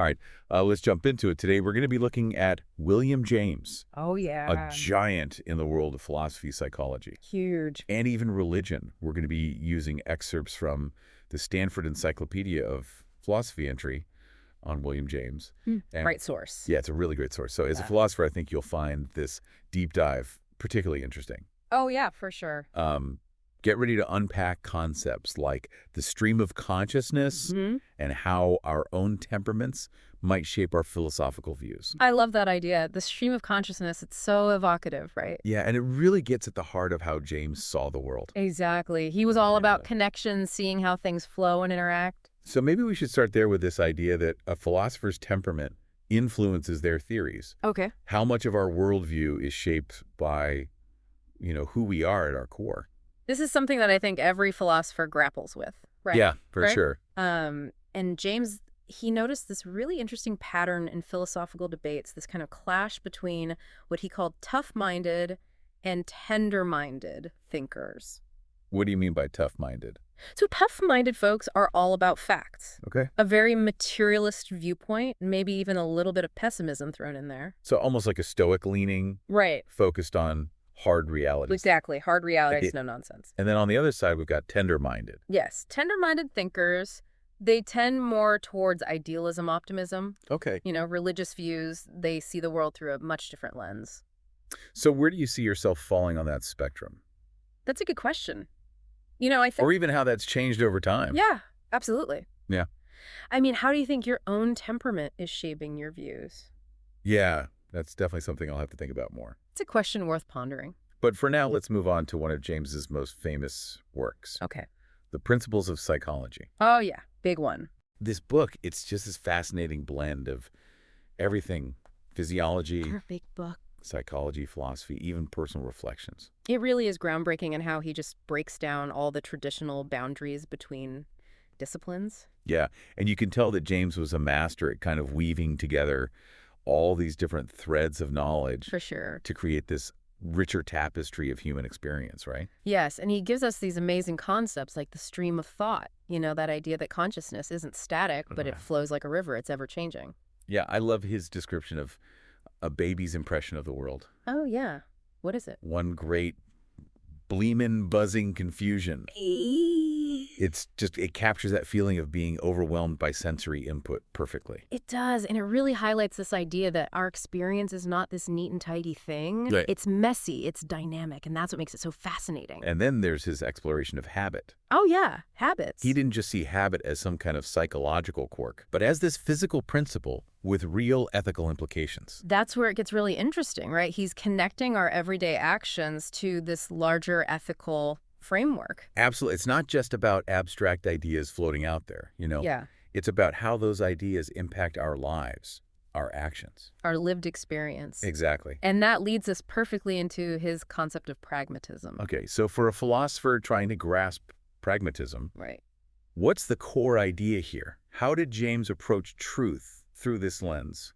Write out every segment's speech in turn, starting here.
All right, let's jump into it. Today, we're going to be looking at William James, Oh, a yeah. giant in the world of philosophy, psychology, Huge. and even religion. We're going to be using excerpts from the Stanford Encyclopedia of Philosophy entry on William James. And Great source. yeah, it's a really great source. So as a Yeah. philosopher, I think you'll find this deep dive particularly interesting. Oh, yeah, for sure. Get ready to unpack concepts like the stream of consciousness Hmm. and how our own temperaments might shape our philosophical views. I love that idea. The stream of consciousness, it's so evocative, right? Yeah, and it really gets at the heart of how James saw the world. Exactly. He was all about Yeah. connections, seeing how things flow and interact. So maybe we should start there with this idea that a philosopher's temperament influences their theories. Okay. How much of our worldview is shaped by, who we are at our core? This is something that I think every philosopher grapples with, right? Yeah, for Right? sure. And James, he noticed this really interesting pattern in philosophical debates, this kind of clash between what he called tough-minded and tender-minded thinkers. What do you mean by tough-minded? So tough-minded folks are all about facts, Okay. a very materialist viewpoint, maybe even a little bit of pessimism thrown in there. So almost like a stoic leaning, Right. focused on hard realities. Exactly. Hard realities, Yeah. no nonsense. And then on the other side, we've got tender-minded. Yes. Tender-minded thinkers, they tend more towards idealism, optimism. Okay. Religious views, they see the world through a much different lens. So where do you see yourself falling on that spectrum? That's a good question. I think, Or even how that's changed over time? yeah, absolutely. Yeah. I mean, how do you think your own temperament is shaping your views? Yeah, that's definitely something I'll have to think about more. It's a question worth pondering. But for now, let's move on to one of James's most famous works, Okay. The Principles of Psychology. Oh, yeah, big one. This book, it's just this fascinating blend of everything, physiology, Perfect book. psychology, philosophy, even personal reflections. It really is groundbreaking in how he just breaks down all the traditional boundaries between disciplines. Yeah, and you can tell that James was a master at kind of weaving together all these different threads of knowledge For sure. to create this richer tapestry of human experience, right? Yes, and he gives us these amazing concepts like the stream of thought, that idea that consciousness isn't static, but it flows like a river, it's ever-changing. Yeah, I love his description of a baby's impression of the world. Oh, yeah. What is it? One great bleemin' buzzing confusion. It captures that feeling of being overwhelmed by sensory input perfectly. It does, and it really highlights this idea that our experience is not this neat and tidy thing. Right. It's messy, it's dynamic, and that's what makes it so fascinating. And then there's his exploration of habit. Oh, yeah, habits. He didn't just see habit as some kind of psychological quirk, but as this physical principle with real ethical implications. That's where it gets really interesting, right? He's connecting our everyday actions to this larger ethical framework. Absolutely. It's not just about abstract ideas floating out there, Yeah, It's about how those ideas impact our lives, our actions. our lived experience. Exactly. And that leads us perfectly into his concept of pragmatism. Okay, so for a philosopher trying to grasp pragmatism, Right. what's the core idea here? How did James approach truth through this lens?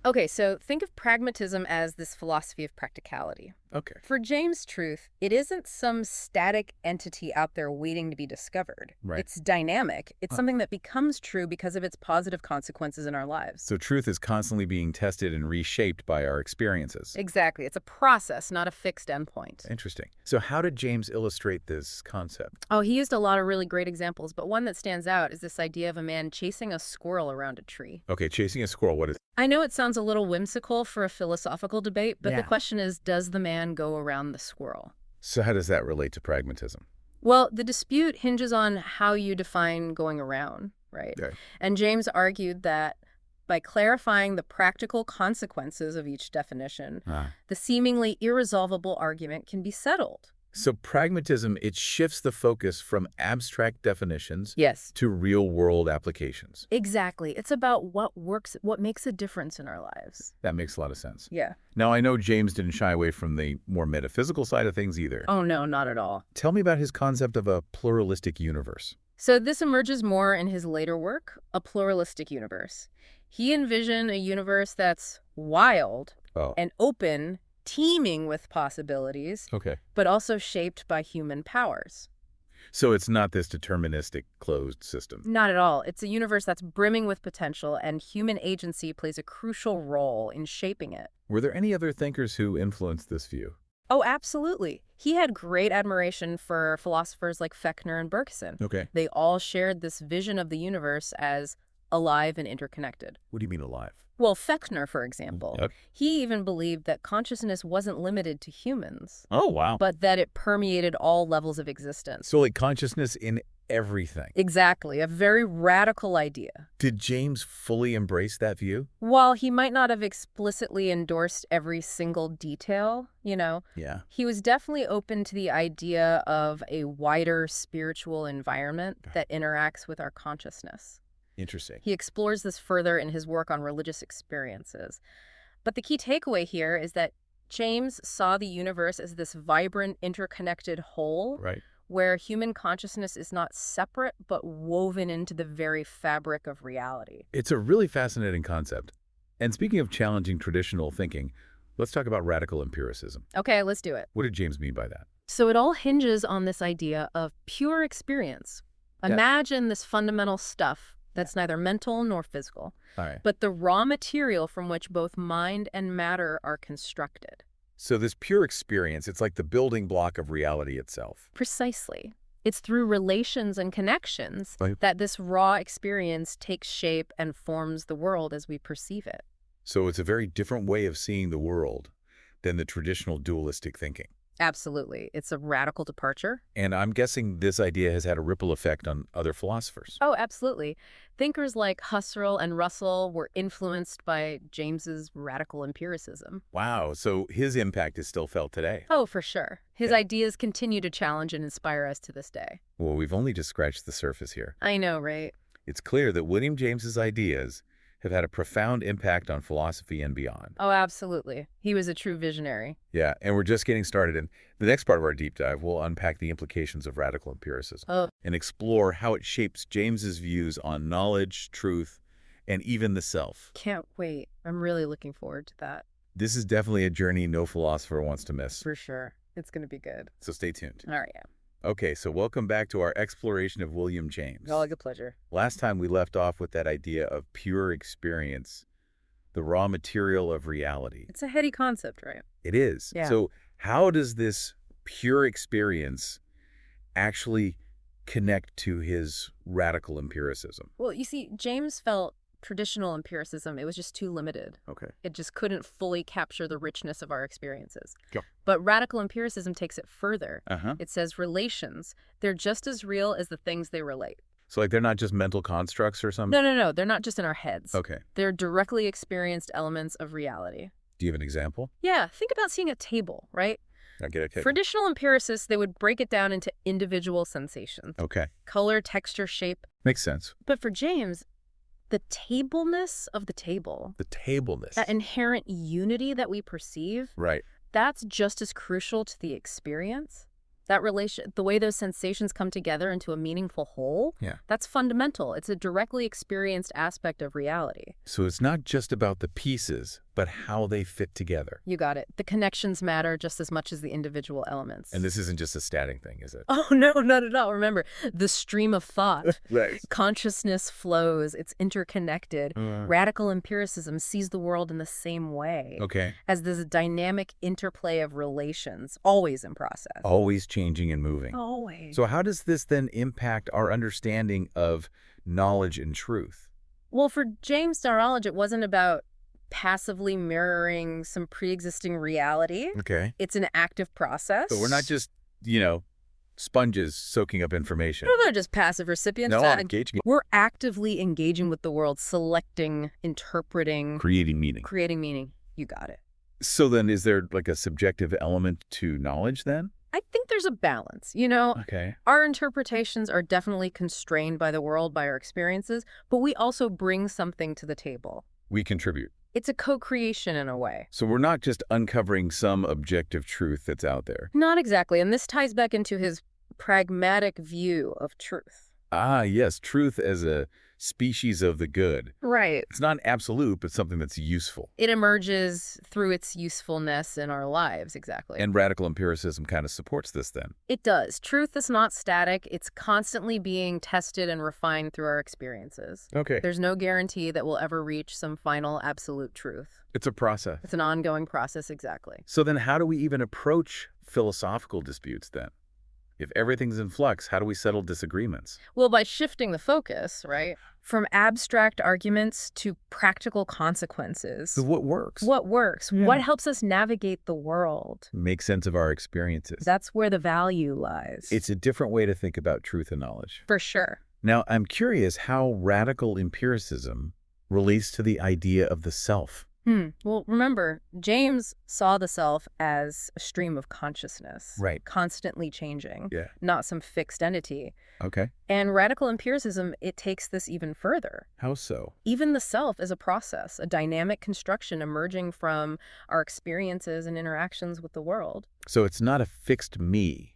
Okay, so think of pragmatism as this philosophy of practicality. Okay. For James' truth, it isn't some static entity out there waiting to be discovered. Right. It's dynamic. It's something that becomes true because of its positive consequences in our lives. So truth is constantly being tested and reshaped by our experiences. Exactly. It's a process, not a fixed endpoint. Interesting. So how did James illustrate this concept? Oh, he used a lot of really great examples, but one that stands out is this idea of a man chasing a squirrel around a tree. Okay, chasing a squirrel, what is... I know it sounds a little whimsical for a philosophical debate, but the Yeah. question is, does the man go around the squirrel? So how does that relate to pragmatism? Well, the dispute hinges on how you define going around, right? Okay. And James argued that by clarifying the practical consequences of each definition, the seemingly irresolvable argument can be settled. So pragmatism, it shifts the focus from abstract definitions Yes. to real-world applications. Exactly. It's about what works, what makes a difference in our lives. That makes a lot of sense. Yeah. Now, I know James didn't shy away from the more metaphysical side of things either. Oh, no, not at all. Tell me about his concept of a pluralistic universe. So this emerges more in his later work, A Pluralistic Universe. He envisioned a universe that's wild Oh, and open, teeming with possibilities, okay. but also shaped by human powers. So it's not this deterministic closed system. Not at all. It's a universe that's brimming with potential, and human agency plays a crucial role in shaping it. Were there any other thinkers who influenced this view? Oh, absolutely. He had great admiration for philosophers like Fechner and Bergson. Okay. They all shared this vision of the universe as alive and interconnected. What do you mean alive? Well, Fechner, for example, Yep. he even believed that consciousness wasn't limited to humans, Oh, wow. but that it permeated all levels of existence. So like consciousness in everything. Exactly, a very radical idea. Did James fully embrace that view? While he might not have explicitly endorsed every single detail, Yeah. he was definitely open to the idea of a wider spiritual environment that interacts with our consciousness. Interesting. He explores this further in his work on religious experiences. But the key takeaway here is that James saw the universe as this vibrant, interconnected whole, Right. where human consciousness is not separate, but woven into the very fabric of reality. It's a really fascinating concept. And speaking of challenging traditional thinking, let's talk about radical empiricism. Okay, let's do it. What did James mean by that? So it all hinges on this idea of pure experience. Yeah. Imagine this fundamental stuff that's neither mental nor physical, All right. but the raw material from which both mind and matter are constructed. So this pure experience, it's like the building block of reality itself. Precisely. It's through relations and connections Right. that this raw experience takes shape and forms the world as we perceive it. So it's a very different way of seeing the world than the traditional dualistic thinking. Absolutely. It's a radical departure. And I'm guessing this idea has had a ripple effect on other philosophers. Oh, absolutely. Thinkers like Husserl and Russell were influenced by James's radical empiricism. Wow, so his impact is still felt today. Oh, for sure. His Yeah. ideas continue to challenge and inspire us to this day. Well, we've only just scratched the surface here. I know, right? It's clear that William James's ideas have had a profound impact on philosophy and beyond. Oh, absolutely. He was a true visionary. Yeah, and we're just getting started. In the next part of our deep dive, we'll unpack the implications of radical empiricism Oh, and explore how it shapes James's views on knowledge, truth, and even the self. can't wait. I'm really looking forward to that. This is definitely a journey no philosopher wants to miss, For sure. It's going to be good. so stay tuned. All right, yeah. Okay, so welcome back to our exploration of William James. All a good pleasure. Last time we left off with that idea of pure experience, the raw material of reality. It's a heady concept, right? It is. Yeah. So how does this pure experience actually connect to his radical empiricism? Well, you see, James felt traditional empiricism, it was just too limited. Okay. It just couldn't fully capture the richness of our experiences. Yeah. But radical empiricism takes it further. Uh-huh. It says relations, they're just as real as the things they relate. So like they're not just mental constructs or something? No. They're not just in our heads. Okay. They're directly experienced elements of reality. Do you have an example? Yeah, think about seeing a table, right? I get it. Traditional empiricists, they would break it down into individual sensations. Okay. Color, texture, shape. Makes sense. But for James, the tableness of the table, The tableness. that inherent unity that we perceive, Right. that's just as crucial to the experience. That relation, the way those sensations come together into a meaningful whole, Yeah. that's fundamental. It's a directly experienced aspect of reality. So it's not just about the pieces, but how they fit together. You got it. The connections matter just as much as the individual elements. And this isn't just a static thing, is it? Oh, no, not at all. Remember, the stream of thought. Right. Consciousness flows. It's interconnected. Radical empiricism sees the world in the same way, Okay. as this dynamic interplay of relations, always in process. Always changing and moving. Always. So how does this then impact our understanding of knowledge and truth? Well, for James Darrolge, it wasn't about passively mirroring some pre-existing reality. Okay. It's an active process. So we're not just, sponges soaking up information. No, they're just passive recipients. No, I'm engaging. We're actively engaging with the world, selecting, interpreting, Creating meaning. creating meaning. You got it. So then is there like a subjective element to knowledge then? I think there's a balance. Okay. Our interpretations are definitely constrained by the world, by our experiences, but we also bring something to the table. We contribute. It's a co-creation in a way. So we're not just uncovering some objective truth that's out there. Not exactly, and this ties back into his pragmatic view of truth. Ah, yes, truth as a species of the good. Right. It's not absolute, but something that's useful. It emerges through its usefulness in our lives, exactly. And radical empiricism kind of supports this then. It does. Truth is not static. It's constantly being tested and refined through our experiences. Okay. There's no guarantee that we'll ever reach some final absolute truth. It's a process. It's an ongoing process, exactly. So then how do we even approach philosophical disputes then? If everything's in flux, how do we settle disagreements? Well, by shifting the focus, right? From abstract arguments to practical consequences. So what works? What works? Yeah. What helps us navigate the world? Make sense of our experiences. That's where the value lies. It's a different way to think about truth and knowledge. For sure. Now, I'm curious how radical empiricism relates to the idea of the self. Well, remember, James saw the self as a stream of consciousness. Right. Constantly changing. Yeah. Not some fixed entity. Okay. And radical empiricism, it takes this even further. How so? Even the self is a process, a dynamic construction emerging from our experiences and interactions with the world. So it's not a fixed me,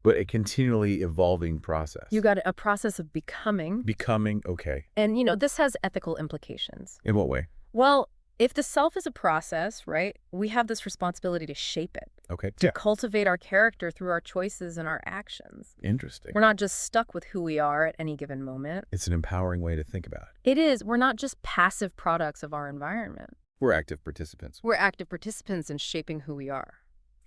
but a continually evolving process. You got a process of becoming. Becoming, okay. And, this has ethical implications. In what way? Well, if the self is a process, right, we have this responsibility to shape it, Okay. to cultivate our character through our choices and our actions. Interesting. We're not just stuck with who we are at any given moment. It's an empowering way to think about it. It is. We're not just passive products of our environment. We're active participants. We're active participants in shaping who we are.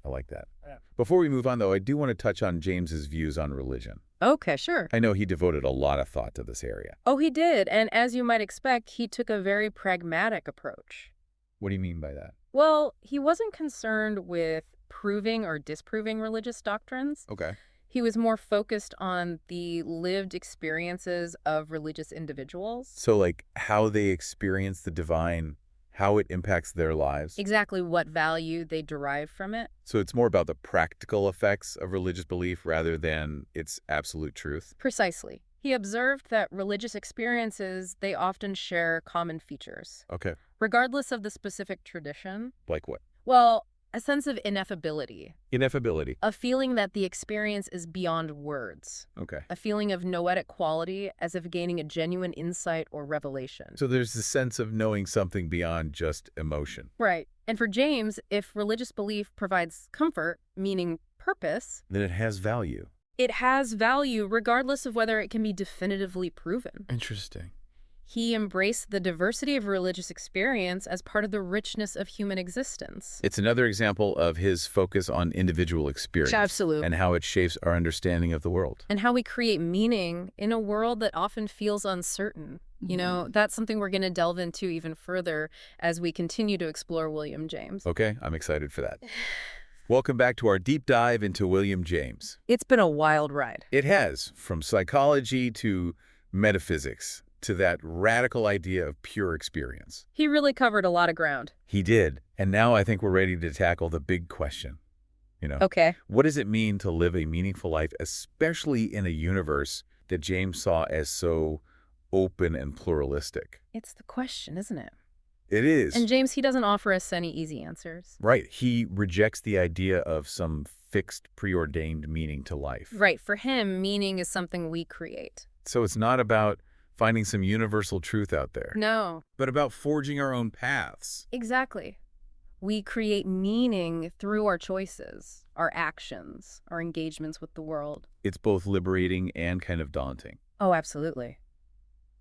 I like that. Yeah. Before we move on, though, I do want to touch on James's views on religion. Okay, sure. I know he devoted a lot of thought to this area. Oh, he did. And as you might expect, he took a very pragmatic approach. What do you mean by that? Well, he wasn't concerned with proving or disproving religious doctrines. Okay. He was more focused on the lived experiences of religious individuals. So, like, how they experience the divine, how it impacts their lives. Exactly what value they derive from it. So it's more about the practical effects of religious belief rather than its absolute truth. Precisely. He observed that religious experiences, they often share common features. Okay. Regardless of the specific tradition. Like what? Well, a sense of ineffability. Ineffability. A feeling that the experience is beyond words. Okay. A feeling of noetic quality, as if gaining a genuine insight or revelation. So there's the sense of knowing something beyond just emotion. Right. And for James, if religious belief provides comfort, meaning purpose, Then it has value. it has value regardless of whether it can be definitively proven. Interesting. He embraced the diversity of religious experience as part of the richness of human existence. It's another example of his focus on individual experience. Absolutely. And how it shapes our understanding of the world. And how we create meaning in a world that often feels uncertain. That's something we're going to delve into even further as we continue to explore William James. Okay, I'm excited for that. Welcome back to our deep dive into William James. It's been a wild ride. It has, from psychology to metaphysics, to that radical idea of pure experience. He really covered a lot of ground. He did. And now I think we're ready to tackle the big question. Okay. What does it mean to live a meaningful life, especially in a universe that James saw as so open and pluralistic? It's the question, isn't it? It is. And James, he doesn't offer us any easy answers. Right. He rejects the idea of some fixed, preordained meaning to life. Right. For him, meaning is something we create. So it's not about finding some universal truth out there. No. But about forging our own paths. Exactly. We create meaning through our choices, our actions, our engagements with the world. It's both liberating and kind of daunting. Oh, absolutely.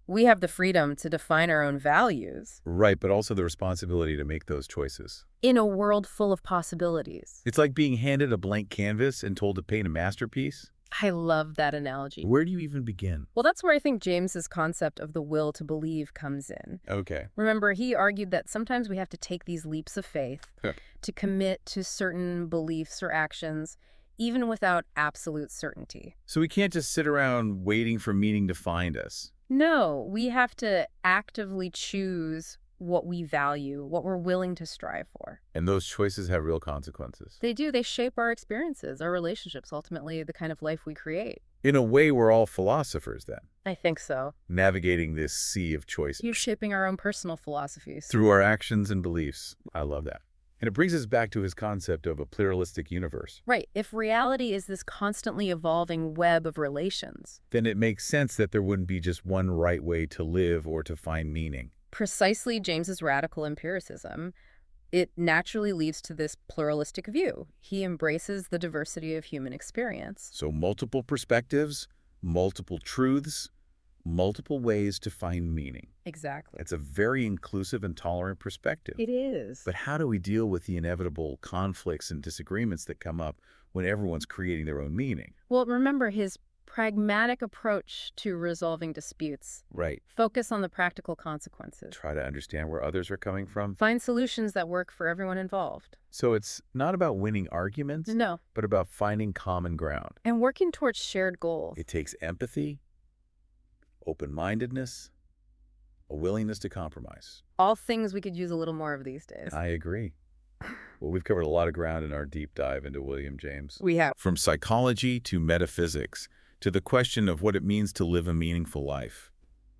We have the freedom to define our own values. Right, but also the responsibility to make those choices. In a world full of possibilities. It's like being handed a blank canvas and told to paint a masterpiece. I love that analogy. Where do you even begin? Well, that's where I think James's concept of the will to believe comes in. Okay. Remember, he argued that sometimes we have to take these leaps of faith to commit to certain beliefs or actions, even without absolute certainty. So we can't just sit around waiting for meaning to find us. No, we have to actively choose what we value, what we're willing to strive for. And those choices have real consequences. They do. They shape our experiences, our relationships, ultimately the kind of life we create. In a way, we're all philosophers then, I think so. navigating this sea of choices. You're shaping our own personal philosophies. Through our actions and beliefs. I love that. And it brings us back to his concept of a pluralistic universe. Right. If reality is this constantly evolving web of relations. Then it makes sense that there wouldn't be just one right way to live or to find meaning. Precisely James's radical empiricism, it naturally leads to this pluralistic view. He embraces the diversity of human experience. So multiple perspectives, multiple truths, multiple ways to find meaning. Exactly. It's a very inclusive and tolerant perspective. It is. But how do we deal with the inevitable conflicts and disagreements that come up when everyone's creating their own meaning? Well, remember his pragmatic approach to resolving disputes. Right. Focus on the practical consequences. Try to understand where others are coming from. Find solutions that work for everyone involved. So it's not about winning arguments, No. but about finding common ground. And working towards shared goals. It takes empathy, open-mindedness, a willingness to compromise. All things we could use a little more of these days. I agree. Well, we've covered a lot of ground in our deep dive into William James. We have. From psychology to metaphysics, to the question of what it means to live a meaningful life.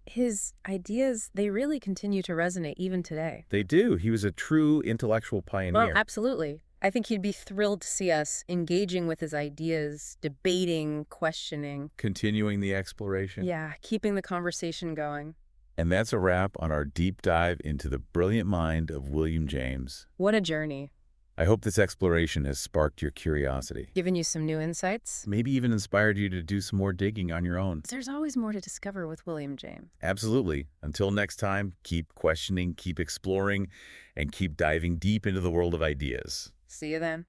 His ideas, they really continue to resonate even today. They do. He was a true intellectual pioneer. Well, absolutely. I think he'd be thrilled to see us engaging with his ideas, debating, questioning. Continuing the exploration. Yeah, keeping the conversation going. And that's a wrap on our deep dive into the brilliant mind of William James. What a journey. I hope this exploration has sparked your curiosity. Given you some new insights? Maybe even inspired you to do some more digging on your own. There's always more to discover with William James. Absolutely. Until next time, keep questioning, keep exploring, and keep diving deep into the world of ideas. See you then.